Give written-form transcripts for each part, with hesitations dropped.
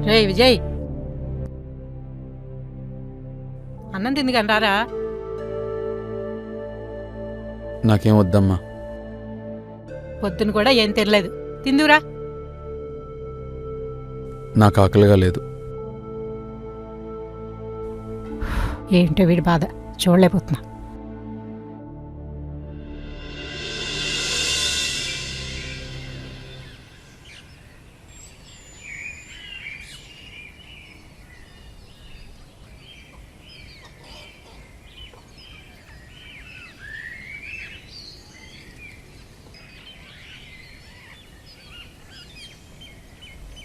రే విజయ్, అన్నం తింది కానీ రారా. నాకేం వద్దమ్మా. పొద్దున కూడా ఏం తినలేదు, తిందురా. నాకు ఆకలిగా లేదు. ఏంటో వీడి బాధ చూడలేకపోతున్నా.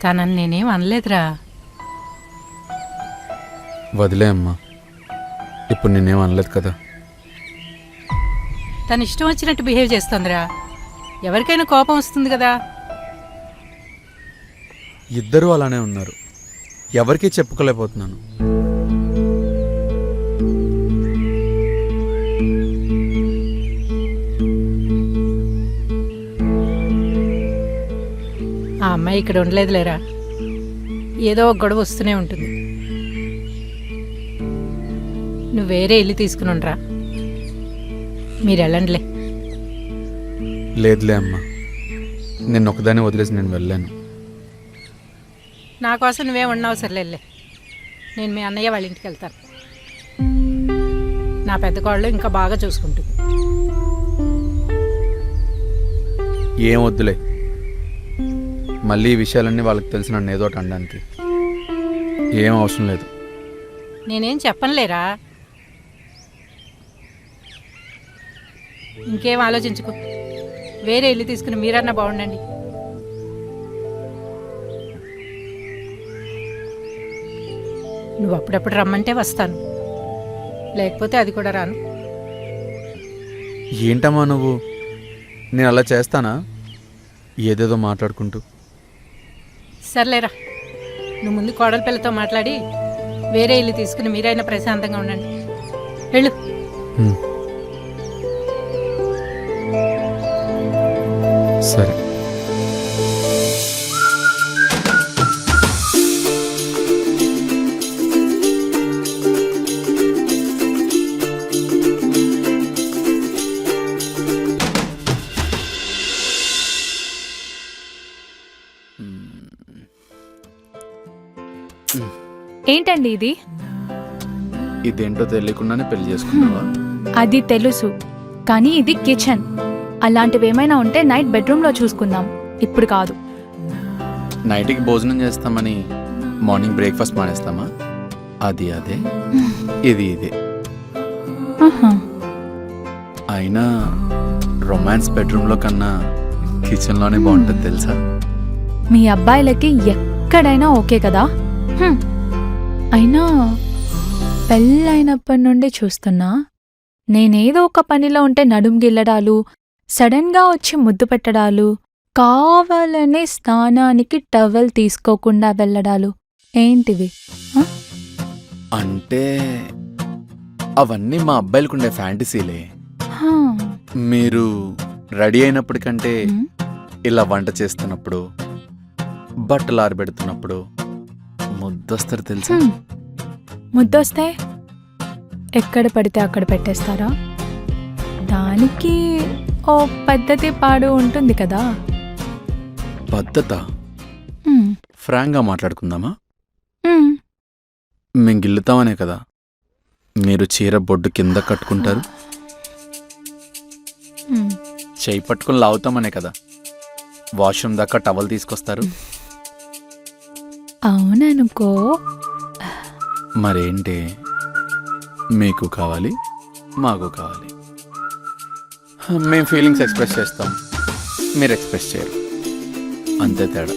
తనని నేనేం అనలేదురా. వదిలే అమ్మా, ఇప్పుడు నేనేం అనలేదు కదా. తన ఇష్టం వచ్చినట్టు బిహేవ్ చేస్తుందిరా. ఎవరికైనా కోపం వస్తుంది కదా. ఇద్దరూ అలానే ఉన్నారు, ఎవరికీ చెప్పుకోలేకపోతున్నాను. ఆ అమ్మాయి ఇక్కడ ఉండలేదులేరా, ఏదో ఒక గొడవ వస్తూనే ఉంటుంది. నువ్వు వేరే ఇల్లు తీసుకుని ఉండరా, మీరు వెళ్ళండిలే. లేదులే అమ్మా, నేను ఒకదాన్ని వదిలేసి నేను వెళ్ళాను. నా కోసం నువ్వే ఉండవసరం లేదులే. నేను మీ అన్నయ్య వాళ్ళ ఇంటికి వెళ్తాను. నా పెద్ద కోళ్ళు ఇంకా బాగా చూసుకుంటుంది. ఏం వద్దులే, మళ్ళీ ఈ విషయాలన్నీ వాళ్ళకి తెలిసి నన్ను ఏదో ఒకటి అనడానికి. ఏం అవసరం లేదు. నేనేం చెప్పనులేరా. ఇంకేం ఆలోచించుకో, వేరే ఇల్లు తీసుకుని మీరన్నా బాగుండండి. నువ్వు అప్పుడప్పుడు రమ్మంటే వస్తాను, లేకపోతే అది కూడా రాను. ఏంటమ్మా నువ్వు, నేను అలా చేస్తానా? ఏదేదో మాట్లాడుకుంటూ. సర్లేరా, నువ్వు ముందు కోడల పిల్లతో మాట్లాడి వేరే ఇల్లు తీసుకుని మీరైనా ప్రశాంతంగా ఉండండి. వెళ్ళు. సరే. ఏంటండి ఇది? ఇదేంటో తెలియకుండానే పెళ్లి చేసుకున్నావా? అది తెలుసు, కానీ ఇది కిచెన్. అలాంటివి ఏమైనా ఉంటే నైట్ బెడ్రూమ్లో చూసుకుందాం, ఇప్పుడు కాదు. నైట్కి భోజనం చేస్తామని మార్నింగ్ బ్రేక్ఫాస్ట్ మానేస్తామా? అది అదే, ఇది ఇదే. అయినా రొమాన్స్ బెడ్రూమ్లో కన్నా కిచెన్లోనే బాగుంటుంది తెలుసా? మీ అబ్బాయిలకి ఎక్కడైనా ఓకే కదా. అయినా పెళ్ళైనప్పటి నుండి చూస్తున్నా, నేనేదో ఒక పనిలో ఉంటే నడుం గిల్లడాలు, సడన్గా వచ్చి ముద్దు పెట్టడాలు, కావాలనే స్నానానికి టవల్ తీసుకోకుండా వెళ్ళడాలు ఏంటివి? అంటే అవన్నీ మా అబ్బాయిలకుండే ఫ్యాంటసీలే. మీరు రెడీ అయినప్పటికంటే ఇలా వంట చేస్తున్నప్పుడు, బట్టలు ఆరబెడుతున్నప్పుడు ముద్దొస్తారు తెలుసా? ముద్దొస్తే ఎక్కడ పడితే అక్కడ పెట్టేస్తారా? దానికి ఓ పద్ధతి పాడు ఉంటుంది కదా. పద్ధత? ఫ్రాంక్గా మాట్లాడుకుందామా? మేము గిల్లుతామనే కదా మీరు చీర బొడ్డు కింద కట్టుకుంటారు. చేయి పట్టుకుని లాగుతామనే కదా వాష్రూమ్ దాకా టవల్ తీసుకొస్తారు. అవుననుకో. మరేంటి, మీకు కావాలి, మాకు కావాలి. మేము ఫీలింగ్స్ ఎక్స్ప్రెస్ చేస్తాం, మీరు ఎక్స్ప్రెస్ చేయరు, అంతే తేడా.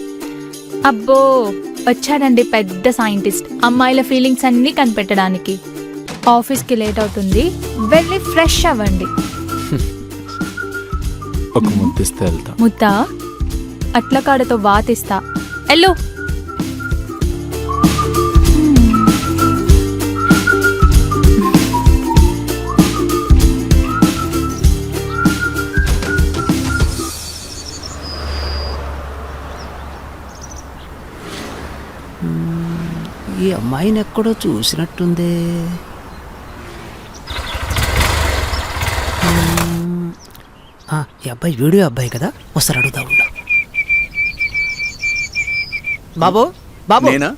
అబ్బో, వచ్చాడండి పెద్ద సైంటిస్ట్ అమ్మాయిల ఫీలింగ్స్ అన్నీ కనిపెట్టడానికి. ఆఫీస్కి లేట్ అవుతుంది, వెళ్ళి ఫ్రెష్ అవ్వండి. ఒక ముద్దిస్తే వెళ్తా. ముద్దా? అట్ల కాడతో వాతిస్తా. ఎల్లు. ఈ అమ్మాయిని ఎక్కడో చూసినట్టుంది. ఈ అబ్బాయి వీడియో అబ్బాయి కదా, వస్తారు అడుగుతా ఉండు. బాబు బాబు నేనా?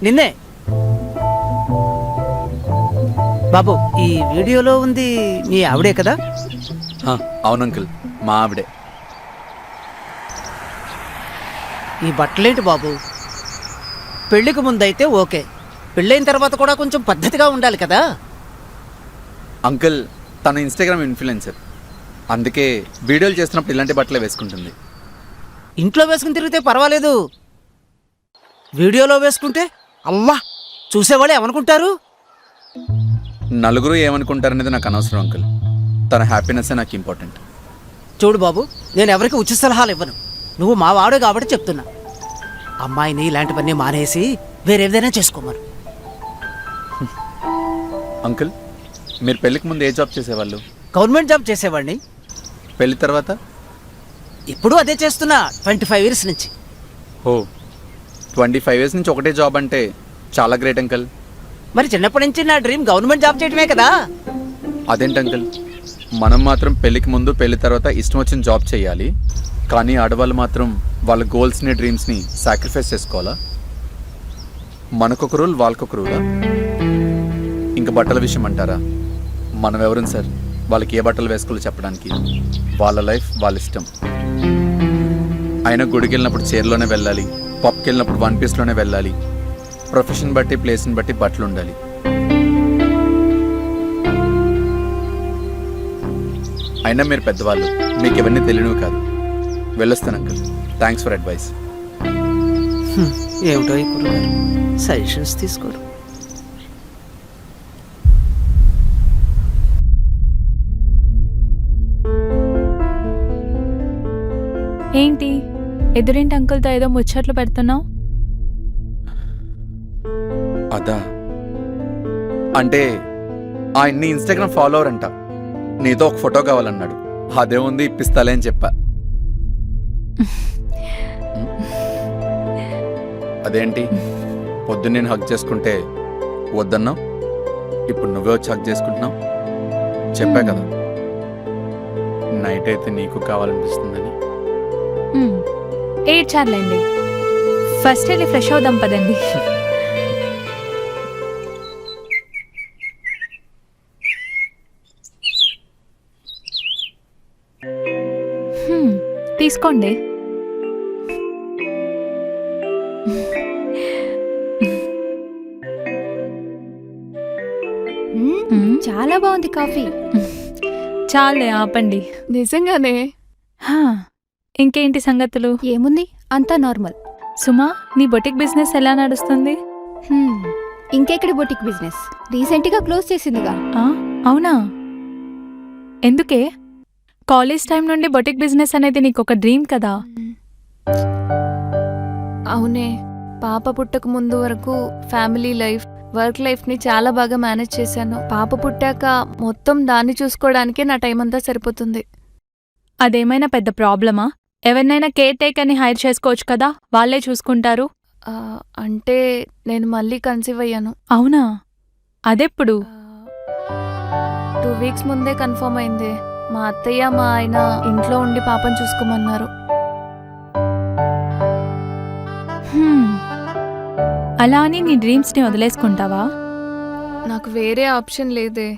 నిన్నే బాబు. ఈ వీడియోలో ఉంది మీ ఆవిడే కదా? అవును అంకుల్, మా ఆవిడే. ఈ బట్టలేంటి బాబు? పెళ్ళికి ముందైతే ఓకే, పెళ్ళైన తర్వాత కూడా కొంచెం పద్ధతిగా ఉండాలి కదా. అంకుల్ తన ఇన్స్టాగ్రామ్ ఇన్ఫ్లుయెన్సర్, అందుకే వీడియోలు చేస్తున్నప్పుడు ఇలాంటి బట్టలే వేసుకుంటుంది. ఇంట్లో వేసుకుని తిరిగితే పర్వాలేదు, వీడియోలో వేసుకుంటే అమ్మా చూసేవాళ్ళు ఏమనుకుంటారు? నలుగురు ఏమనుకుంటారనేది నాకు అనవసరం అంకుల్, తన హ్యాపీనెస్సే నాకు ఇంపార్టెంట్. చూడు బాబు, నేను ఎవరికి ఉచిత సలహాలు ఇవ్వను, నువ్వు మా వాడు కాబట్టి చెప్తున్నా. అమ్మాయిని ఇలాంటివన్నీ మానేసి వేరేదైనా చేసుకోమను. అంకుల్ మీరు పెళ్ళికి ముందు ఏ జాబ్ చేసేవాళ్ళు? గవర్నమెంట్ జాబ్ చేసేవాడిని. పెళ్లి తర్వాత? ఇప్పుడు అదే చేస్తున్నా 25 ఇయర్స్ నుంచి. ఓ 25 ఇయర్స్ నుంచి ఒకటే జాబ్ అంటే చాలా గ్రేట్ అంకుల్. మరి చిన్నప్పటి నుంచి నా డ్రీమ్ గవర్నమెంట్ జాబ్ చేయడమే కదా. అదేంటి అంకుల్, మనం మాత్రం పెళ్ళికి ముందు పెళ్లి తర్వాత ఇష్టం వచ్చిన జాబ్ చేయాలి, కానీ ఆడవాళ్ళు మాత్రం వాళ్ళ గోల్స్ని డ్రీమ్స్ని సాక్రిఫైస్ చేసుకోవాలా? మనకొక రూల్ వాళ్ళకొక రూలా? ఇంకా బట్టల విషయం అంటారా, మనం ఎవరు సార్ వాళ్ళకి ఏ బట్టలు వేసుకోవాలో చెప్పడానికి? వాళ్ళ లైఫ్ వాళ్ళ ఇష్టం. అయినా గుడికి వెళ్ళినప్పుడు చీరలోనే వెళ్ళాలి, పబ్కి వెళ్ళినప్పుడు 1 పీస్లోనే వెళ్ళాలి, ప్రొఫెషన్ బట్టి ప్లేస్ని బట్టి బట్టలు ఉండాలి. అయినా మీరు పెద్దవాళ్ళు, మీకు ఇవన్నీ తెలియనివి కాదు. వెళ్ళొస్తాను అంకుల్, థ్యాంక్స్ ఫర్ అడ్వైస్. ఏమిటో ఈ కుర్రగారు సజెషన్స్ తీసుకోరు. ఏంటి ఎదురింటి అంకుల్తో ఏదో ముచ్చట్లు పెడుతున్నావు? అదా, అంటే ఆయన్ని ఇన్స్టాగ్రామ్ ఫాలోవర్ అంట, నీతో ఒక ఫోటో కావాలన్నాడు. అదేముంది ఇప్పిస్తాలే అని చెప్పా. అదేంటి పొద్దున్న నేను హక్ చేసుకుంటే వద్దన్నావు, ఇప్పుడు నువ్వే వచ్చి హక్ చేసుకుంటున్నావు? చెప్పా కదా నైట్ అయితే నీకు కావాలనిపిస్తుందని. ఏడ్చారులేండి, ఫస్ట్ వెళ్ళి ఫ్రెష్ అవుదాం పదండి. తీసుకోండి. చాలా బాగుంది కాఫీ. చాలే ఆపండి. నిజంగానే? హా, ఇంకేంటి సంగతులు? ఏముంది, అంతా నార్మల్. సుమా, నీ బొటిక్ బిజినెస్ ఎలా నడుస్తుంది? ఇంకెక్కడి బొటిక్ బిజినెస్, రీసెంట్గా క్లోజ్ చేసిందిగా. అవునా? ఎందుకే? కాలేజ్ టైం నుండి బొటిక్ బిజినెస్ అనేది నీకు ఒక డ్రీమ్ కదా. అవునే, పాప పుట్టక ముందు వరకు ఫ్యామిలీ లైఫ్, వర్క్ లైఫ్ని చాలా బాగా మేనేజ్ చేశాను. పాప పుట్టాక మొత్తం దాన్ని చూసుకోవడానికే నా టైం అంతా సరిపోతుంది. అదేమైనా పెద్ద ప్రాబ్లమా? ఎవరినైనా కేర్ టేకర్ని హైర్ చేసుకోవచ్చు కదా, వాళ్ళే చూసుకుంటారు. అంటే నేను మళ్ళీ కన్సీవ్ అయ్యాను. అవునా? అదెప్పుడు? 2 వీక్స్ ముందే కన్ఫర్మ్ అయింది. మా అత్తయ్య మా ఆయన ఇంట్లో ఉండి పాపను చూసుకోమన్నారు. అలా అని నీ డ్రీమ్స్ని వదిలేసుకుంటావా? నాకు వేరే ఆప్షన్ లేదే.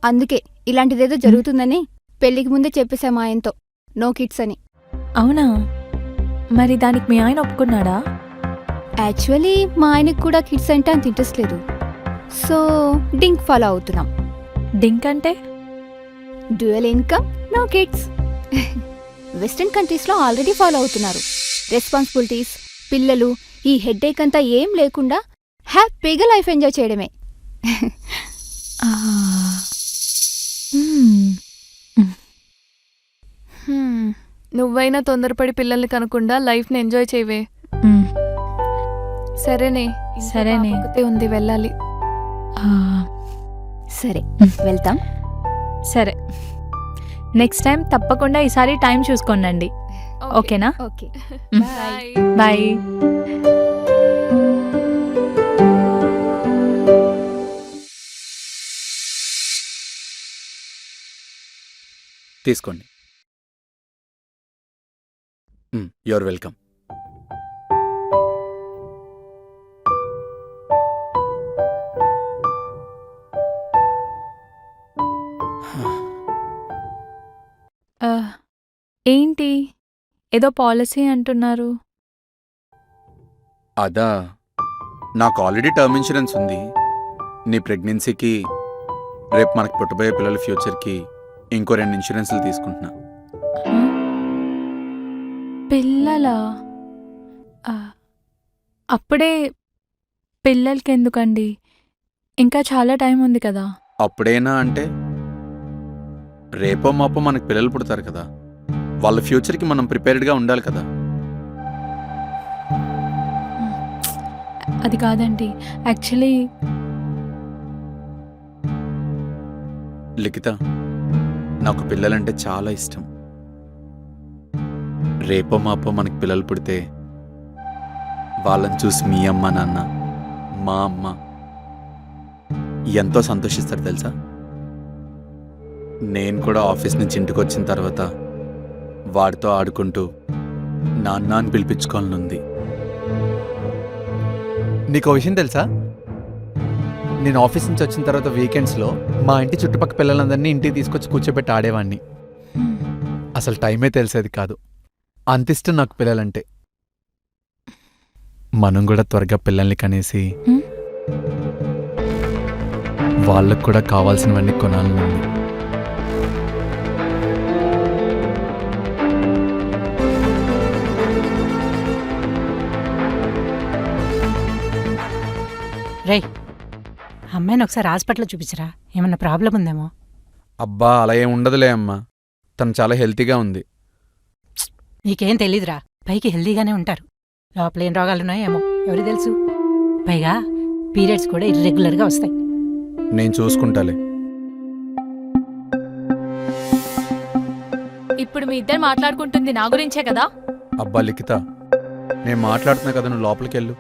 అందుకే ఇలాంటిదేదో జరుగుతుందని పెళ్లికి ముందే చెప్పేశా మా ఆయనతో, నో కిడ్స్ అని. అవునా? మరి దానికి మీ ఆయన ఒప్పుకున్నాడా? యాక్చువల్లీ మా ఆయనకు కూడా కిడ్స్ అంటే అంత ఇంట్రెస్ట్ లేదు, సో డింక్ ఫాలో అవుతున్నాం. డింక్ అంటే? Dual income, no kids. Western కంట్రీస్లో ఆల్రెడీ ఫాలో అవుతున్నారు. రెస్పాన్సిబిలిటీస్, పిల్లలు, ఈ హెడ్ఏక్ అంతా ఏం లేకుండా హ్యాపీగా లైఫ్ ఎంజాయ్ చేయడమే. నువ్వైనా తొందరపడి పిల్లల్ని కనకుండా లైఫ్ని ఎంజాయ్ చేయవే. సరేనే సరేనే. ఒకతే ఉంది, వెళ్ళాలి. సరే వెళ్తాం. సరే, నెక్స్ట్ టైం తప్పకుండా ఈసారి టైం చూసుకోండి. ఓకేనా? Okay, bye. బాయ్. తీసుకోండి. You're welcome. ఆ, ఏంటి ఏదో పాలసీ అంటున్నారు? అదా, నాకు ఆల్రెడీ టర్మ్ ఇన్సూరెన్స్ ఉంది. నీ ప్రెగ్నెన్సీకి, రేపు మనకు పుట్టబోయే పిల్లల ఫ్యూచర్కి ఇంకో 2 ఇన్సూరెన్స్లు తీసుకుంటున్నా. పిల్లలా? ఆ, అప్పుడే పిల్లలకి ఎందుకండి? ఇంకా చాలా టైం ఉంది కదా. అప్పుడేనా అంటే, రేపో మాపో మనకు పిల్లలు పుడతారు కదా, వాళ్ళ ఫ్యూచర్కి మనం ప్రిపేర్డ్గా ఉండాలి కదా. అది కాదండి, యాక్చువల్లీ లిఖిత, నాకు పిల్లలంటే చాలా ఇష్టం. రేపో మాపో మనకు పిల్లలు పుడితే వాళ్ళని చూసి మీ అమ్మ నాన్న, మా అమ్మ ఎంతో సంతోషిస్తారు తెలుసా. నేను కూడా ఆఫీస్ నుంచి ఇంటికి వచ్చిన తర్వాత వాడితో ఆడుకుంటూ నాన్న అని పిలిపించుకోవాలనుంది. నీకు విషయం తెలుసా? నేను ఆఫీస్ నుంచి వచ్చిన తర్వాత వీకెండ్స్లో మా ఇంటి చుట్టుపక్కల పిల్లలందరినీ ఇంటికి తీసుకొచ్చి కూర్చోబెట్టి ఆడేవాడిని. అసలు టైమే తెలిసేది కాదు. అంత ఇష్టం నాకు పిల్లలంటే. మనం కూడా త్వరగా పిల్లల్ని కనేసి వాళ్ళకు కూడా కావాల్సినవన్నీ కొనాలనుంది. రేయ్, అమ్మాయిని ఒకసారి హాస్పిటల్లో చూపించరా, ఏమన్నా ప్రాబ్లం ఉందేమో. అబ్బా, అలా ఏం ఉండదులే అమ్మా, తను చాలా హెల్తీగా ఉంది. నీకేం తెలీదురా, పైకి హెల్దీగానే ఉంటారు, లోపల ఏం రోగాలున్నాయో ఏమో ఎవరికి తెలుసు. పైగా పీరియడ్స్ కూడా ఇర్రెగ్యులర్గా వస్తాయి. నేను చూసుకుంటాలే. ఇప్పుడు మీ ఇద్దరు మాట్లాడుకుంటుంది నా గురించే కదా. అబ్బా లిఖిత, నేను మాట్లాడుతున్నా కదా, నువ్వు లోపలికి వెళ్ళు.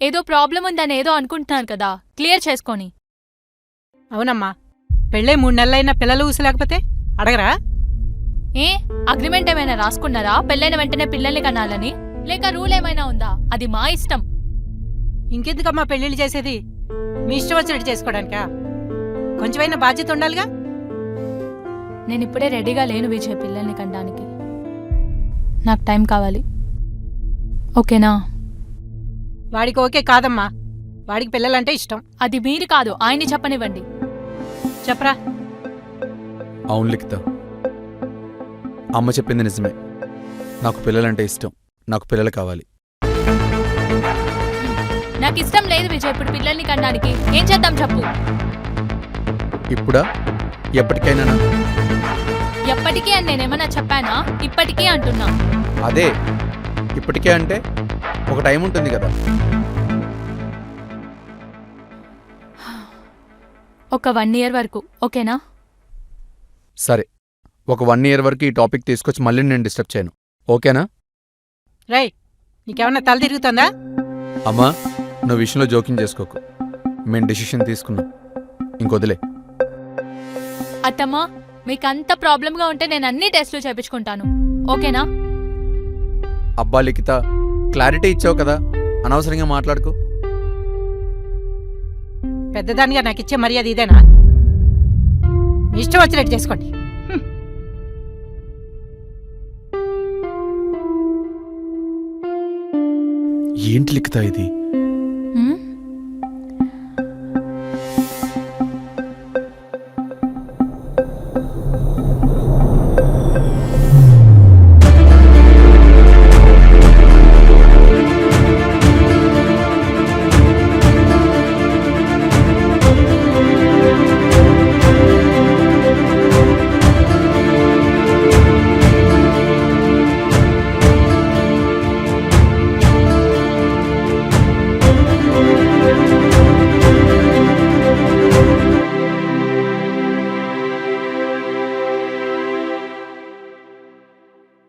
ఏదో ప్రాబ్లం ఉందని ఏదో అనుకుంటున్నాను కదా, క్లియర్ చేసుకొని. అవునమ్మా, పెళ్ళే 3 నెలలైనా పిల్లలు ఊసలేకపోతే అడగరా? ఏ అగ్రిమెంట్ ఏమైనా రాసుకున్నారా పెళ్ళైన వెంటనే పిల్లల్ని కనాలని? లేక రూల్ ఏమైనా ఉందా? అది మా ఇష్టం. ఇంకెందుకమ్మా పెళ్ళిళ్ళు చేసేది, మీ ఇష్టం వచ్చినట్టు చేసుకోవడానికా? కొంచెమైనా బాధ్యత ఉండాలిగా. నేను ఇప్పుడే రెడీగా లేను విజయ్ పిల్లల్ని కనడానికి. నాకు టైం కావాలి, ఓకేనా? వాడికి ఓకే కాదమ్మా, వాడికి పిల్లలంటే ఇష్టం. అది మీరు కాదు, ఆయన్ని చెప్పనివ్వండి. చెప్పరా. అవును లిఖిత, అమ్మ చెప్పింది నిజమే. నాకు పిల్లలంటే ఇష్టం, నాకు పిల్లలు కావాలి. నాకు ఇష్టం లేదు విజయ్ ఇప్పుడు పిల్లల్ని కనడానికి. ఏం చేద్దాం చెప్పు. ఇప్పుడా, ఎప్పటికైనా? ఎప్పటికీ అని నేనేమన్నా చెప్పానా? ఇప్పటికీ అంటున్నా. అదే ఇప్పటికే అంటే ఒక టైం ఉంటుంది కదా. ఒక 1 year వరకు, ఓకేనా? సరే, ఒక 1 year వరకు ఈ టాపిక్ తీసుకొచ్చి మళ్ళీ నేను డిస్టర్బ్ చేయను, ఓకేనా? రేయ్, నీకేమన్నా తల తిరుగుతుందా? అమ్మా, నువ్వు విషయంలో జోక్యం చేసుకోకు. మేము డిసిషన్ తీసుకున్నాం, ఇంకొదిలే. అత్తమ్మా, మీకు అంత ప్రాబ్లంగా ఉంటే నేను అన్ని టెస్టులు చేయించుకుంటాను, ఓకేనా? అబ్బా లిఖిత, క్లారిటీ ఇచ్చావు కదా, అనవసరంగా మాట్లాడుకో. పెద్దదానిగా నాకు ఇచ్చే మర్యాద ఇదేనా? మీ ఇష్టం వచ్చినట్టు చేసుకోండి. ఏంటి లిఖిత ఇది?